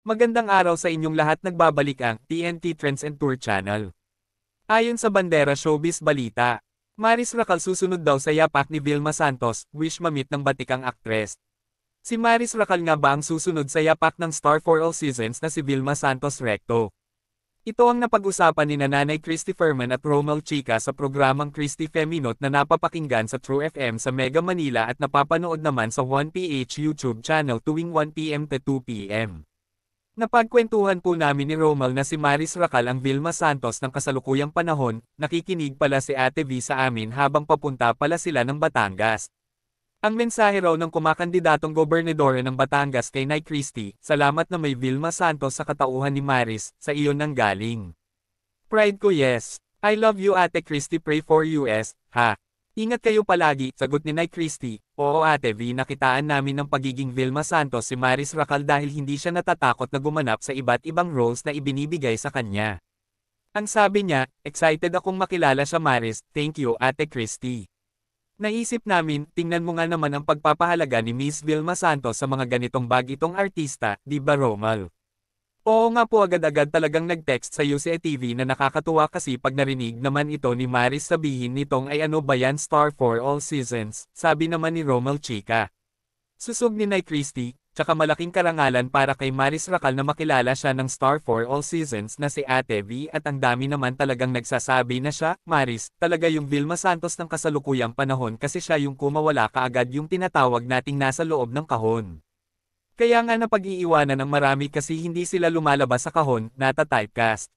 Magandang araw sa inyong lahat, nagbabalik ang TNT Trends and Tour Channel. Ayon sa Bandera Showbiz Balita, Maris Racal susunod daw sa yapak ni Vilma Santos, wish mamit ng batikang aktres. Si Maris Racal nga ba ang susunod sa yapak ng star for all seasons na si Vilma Santos Recto? Ito ang napag-usapan ni Nanay Christy Ferman at Romel Chica sa programang Christy Feminot na napapakinggan sa True FM sa Mega Manila at napapanood naman sa 1PH YouTube channel tuwing 1 PM to 2 PM. Napagkwentuhan po namin ni Romel na si Maris Racal ang Vilma Santos ng kasalukuyang panahon, nakikinig pala si Ate V sa amin habang papunta pala sila ng Batangas. Ang mensahe raw ng kumakandidatong gobernadore ng Batangas kay Nay Christy, salamat na may Vilma Santos sa katauhan ni Maris, sa iyon nang galing. Pride ko yes. I love you Ate Christy, pray for US, ha. Ingat kayo palagi, sagot ni Nay Christy. Oo Ate V, nakitaan namin ng pagiging Vilma Santos si Maris Racal dahil hindi siya natatakot na gumanap sa iba't ibang roles na ibinibigay sa kanya. Ang sabi niya, excited akong makilala siya Maris, thank you Ate Christy. Naisip namin, tingnan mo nga naman ang pagpapahalaga ni Miss Vilma Santos sa mga ganitong bagitong artista, di ba Romel? Oo nga po, agad-agad talagang nag-text sa UCI TV na nakakatuwa kasi pag narinig naman ito ni Maris sabihin nitong ay ano ba yan star for all seasons, sabi naman ni Romel Chica. Susog ni Nay Christy, tsaka malaking karangalan para kay Maris Racal na makilala siya ng star for all seasons na si Ate V at ang dami naman talagang nagsasabi na siya, Maris, talaga yung Vilma Santos ng kasalukuyang panahon kasi siya yung kumawala kaagad yung tinatawag nating nasa loob ng kahon. Kaya nga napag-iiwanan ng marami kasi hindi sila lumalabas sa kahon, nata-typecast.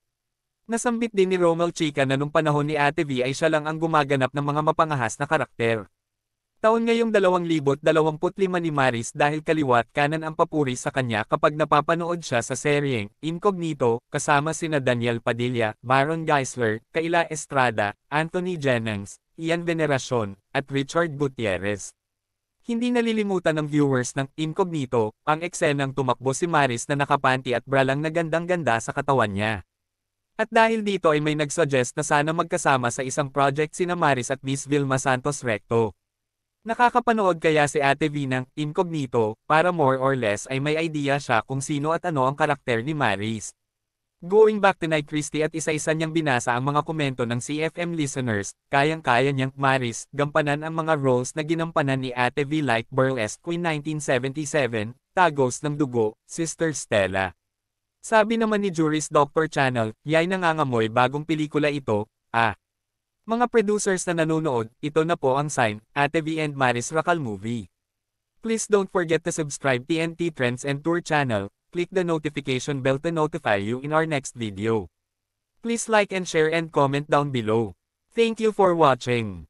Nasambit din ni Romel Chica na nung panahon ni Ate V ay siya lang ang gumaganap ng mga mapangahas na karakter. Taon ngayong 2025 ni Maris dahil kaliwat kanan ang papuri sa kanya kapag napapanood siya sa seryeng Incognito, kasama sina Daniel Padilla, Baron Geisler, Kayla Estrada, Anthony Jennings, Ian Veneracion, at Richard Gutierrez. Hindi nalilimutan ng viewers ng Incognito, ang eksenang tumakbo si Maris na nakapanty at bra lang na gandang-ganda sa katawan niya. At dahil dito ay may nagsuggest na sana magkasama sa isang project sina Maris at Miss Vilma Santos Recto. Nakakapanood kaya si Ate V ng Incognito, para more or less ay may idea siya kung sino at ano ang karakter ni Maris. Going back to Nay Christy at isa-isa niyang binasa ang mga komento ng CFM listeners, kayang-kaya niyang Maris gampanan ang mga roles na ginampanan ni Ate V like Burlesque Queen 1977, Tagos ng Dugo, Sister Stella. Sabi naman ni Juris Dr. Channel, yay nangangamoy bagong pelikula ito, ah. Mga producers na nanonood, ito na po ang sign, Ate V and Maris Racal movie. Please don't forget to subscribe TNT Trends and Tour Channel. Click the notification bell to notify you in our next video. Please like and share and comment down below. Thank you for watching.